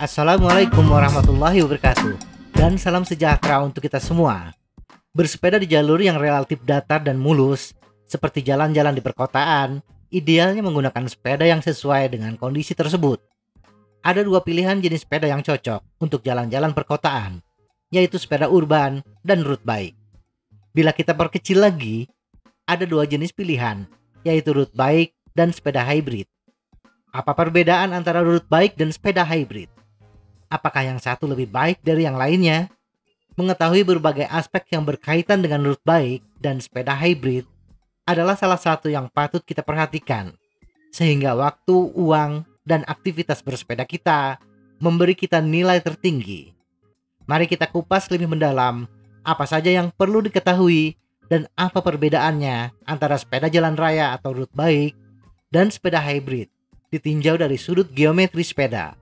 Assalamualaikum warahmatullahi wabarakatuh. Dan salam sejahtera untuk kita semua. Bersepeda di jalur yang relatif datar dan mulus, seperti jalan-jalan di perkotaan, idealnya menggunakan sepeda yang sesuai dengan kondisi tersebut. Ada dua pilihan jenis sepeda yang cocok untuk jalan-jalan perkotaan, yaitu sepeda urban dan road bike. Bila kita perkecil lagi, ada dua jenis pilihan, yaitu road bike dan sepeda hybrid. Apa perbedaan antara road bike dan sepeda hybrid? Apakah yang satu lebih baik dari yang lainnya? Mengetahui berbagai aspek yang berkaitan dengan road bike dan sepeda hybrid adalah salah satu yang patut kita perhatikan, sehingga waktu, uang, dan aktivitas bersepeda kita memberi kita nilai tertinggi. Mari kita kupas lebih mendalam apa saja yang perlu diketahui dan apa perbedaannya antara sepeda jalan raya atau road bike dan sepeda hybrid ditinjau dari sudut geometri sepeda.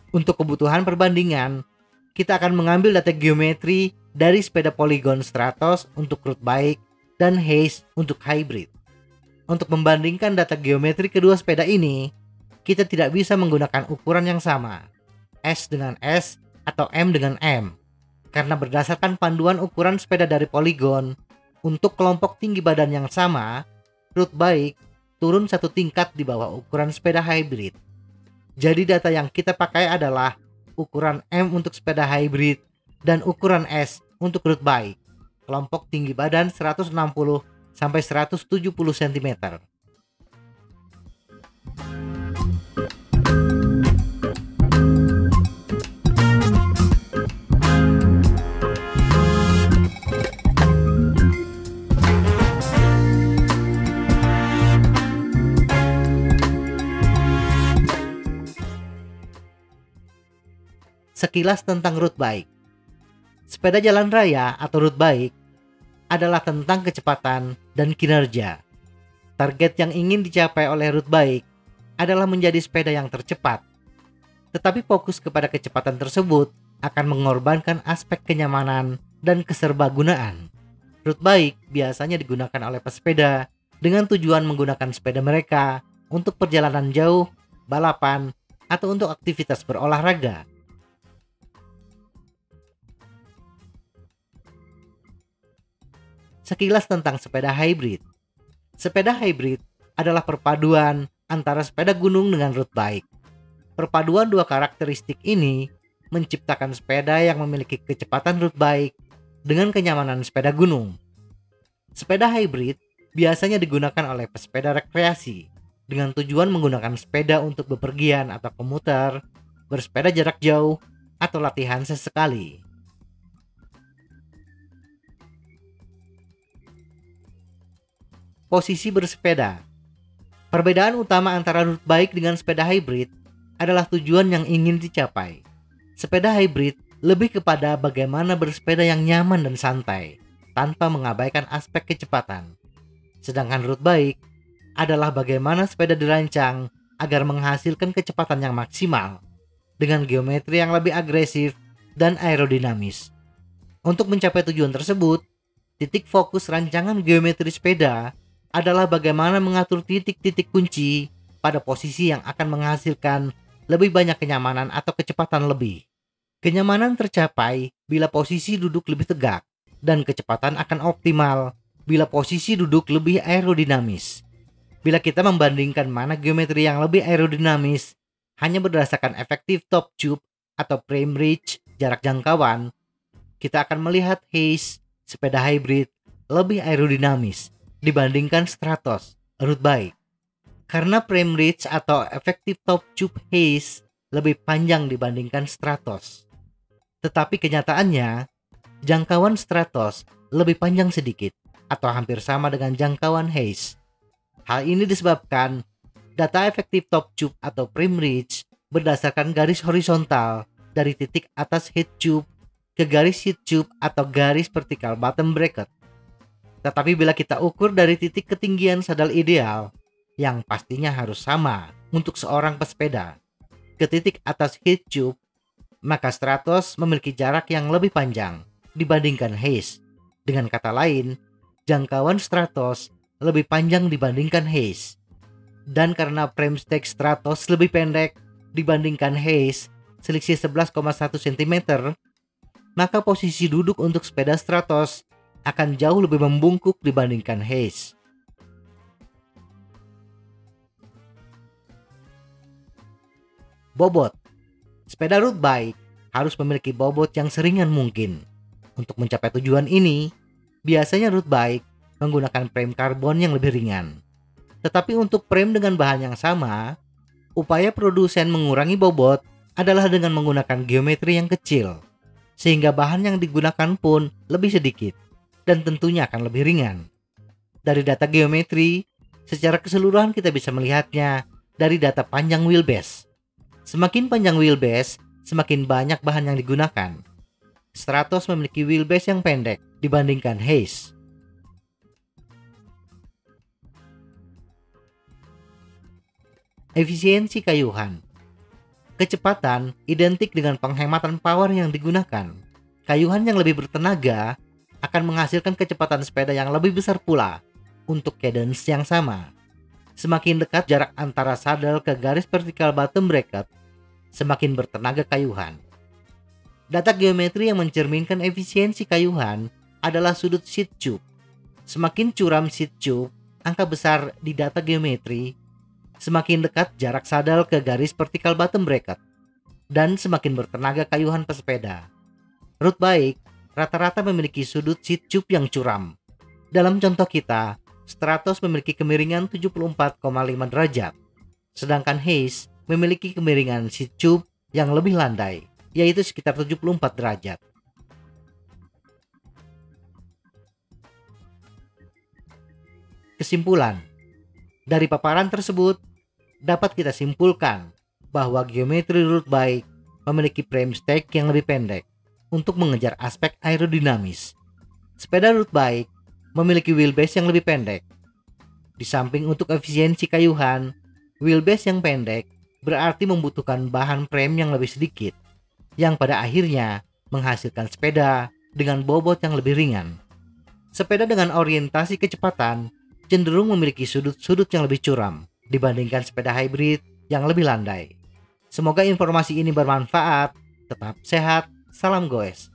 Untuk kebutuhan perbandingan, kita akan mengambil data geometri dari sepeda Polygon Stratos untuk road bike dan Haze untuk hybrid. Untuk membandingkan data geometri kedua sepeda ini, kita tidak bisa menggunakan ukuran yang sama, S dengan S atau M dengan M, karena berdasarkan panduan ukuran sepeda dari Polygon, untuk kelompok tinggi badan yang sama, road bike turun satu tingkat di bawah ukuran sepeda hybrid. Jadi data yang kita pakai adalah ukuran M untuk sepeda hybrid dan ukuran S untuk road bike. Kelompok tinggi badan 160 sampai 170 cm. Sekilas tentang road bike. Sepeda jalan raya atau road bike adalah tentang kecepatan dan kinerja. Target yang ingin dicapai oleh road bike adalah menjadi sepeda yang tercepat. Tetapi fokus kepada kecepatan tersebut akan mengorbankan aspek kenyamanan dan keserbagunaan. Road bike biasanya digunakan oleh pesepeda dengan tujuan menggunakan sepeda mereka untuk perjalanan jauh, balapan, atau untuk aktivitas berolahraga. Sekilas tentang sepeda hybrid. Sepeda hybrid adalah perpaduan antara sepeda gunung dengan road bike. Perpaduan dua karakteristik ini menciptakan sepeda yang memiliki kecepatan road bike dengan kenyamanan sepeda gunung. Sepeda hybrid biasanya digunakan oleh pesepeda rekreasi dengan tujuan menggunakan sepeda untuk bepergian atau komuter, bersepeda jarak jauh, atau latihan sesekali. Posisi bersepeda. Perbedaan utama antara road bike dengan sepeda hybrid adalah tujuan yang ingin dicapai. Sepeda hybrid lebih kepada bagaimana bersepeda yang nyaman dan santai, tanpa mengabaikan aspek kecepatan. Sedangkan road bike adalah bagaimana sepeda dirancang agar menghasilkan kecepatan yang maksimal, dengan geometri yang lebih agresif dan aerodinamis. Untuk mencapai tujuan tersebut, titik fokus rancangan geometri sepeda adalah bagaimana mengatur titik-titik kunci pada posisi yang akan menghasilkan lebih banyak kenyamanan atau kecepatan lebih. Kenyamanan tercapai bila posisi duduk lebih tegak, dan kecepatan akan optimal bila posisi duduk lebih aerodinamis. Bila kita membandingkan mana geometri yang lebih aerodinamis hanya berdasarkan efektif top tube atau frame reach jarak jangkauan, kita akan melihat Haze, sepeda hybrid, lebih aerodinamis dibandingkan Stratos, road bike. Karena frame reach atau efektif top tube Haze lebih panjang dibandingkan Stratos. Tetapi kenyataannya, jangkauan Stratos lebih panjang sedikit atau hampir sama dengan jangkauan Haze. Hal ini disebabkan data efektif top tube atau frame reach berdasarkan garis horizontal dari titik atas head tube ke garis head tube atau garis vertikal bottom bracket. Tetapi bila kita ukur dari titik ketinggian sadal ideal, yang pastinya harus sama untuk seorang pesepeda, ke titik atas head tube, maka Stratos memiliki jarak yang lebih panjang dibandingkan Haze. Dengan kata lain, jangkauan Stratos lebih panjang dibandingkan Haze. Dan karena frame stack Stratos lebih pendek dibandingkan Hayes, selisih 11,1 cm, maka posisi duduk untuk sepeda Stratos akan jauh lebih membungkuk dibandingkan Hayes. Bobot. Sepeda road bike harus memiliki bobot yang seringan mungkin. Untuk mencapai tujuan ini, biasanya road bike menggunakan frame karbon yang lebih ringan. Tetapi untuk frame dengan bahan yang sama, upaya produsen mengurangi bobot adalah dengan menggunakan geometri yang kecil, sehingga bahan yang digunakan pun lebih sedikit dan tentunya akan lebih ringan. Dari data geometri, secara keseluruhan kita bisa melihatnya dari data panjang wheelbase. Semakin panjang wheelbase, semakin banyak bahan yang digunakan. Stratos memiliki wheelbase yang pendek dibandingkan Hayes. Efisiensi kayuhan. Kecepatan identik dengan penghematan power yang digunakan. Kayuhan yang lebih bertenaga akan menghasilkan kecepatan sepeda yang lebih besar pula untuk cadence yang sama. Semakin dekat jarak antara sadel ke garis vertikal bottom bracket, semakin bertenaga kayuhan. Data geometri yang mencerminkan efisiensi kayuhan adalah sudut seat tube. Semakin curam seat tube, angka besar di data geometri, semakin dekat jarak sadel ke garis vertikal bottom bracket, dan semakin bertenaga kayuhan pesepeda. Road bike rata-rata memiliki sudut seat tube yang curam. Dalam contoh kita, Stratos memiliki kemiringan 74,5 derajat, sedangkan Hayes memiliki kemiringan seat tube yang lebih landai, yaitu sekitar 74 derajat. Kesimpulan. Dari paparan tersebut, dapat kita simpulkan bahwa geometri road bike memiliki frame stack yang lebih pendek untuk mengejar aspek aerodinamis. Sepeda road bike memiliki wheelbase yang lebih pendek. Di samping untuk efisiensi kayuhan, wheelbase yang pendek berarti membutuhkan bahan frame yang lebih sedikit, yang pada akhirnya menghasilkan sepeda dengan bobot yang lebih ringan. Sepeda dengan orientasi kecepatan cenderung memiliki sudut-sudut yang lebih curam dibandingkan sepeda hybrid yang lebih landai. Semoga informasi ini bermanfaat. Tetap sehat, salam goes.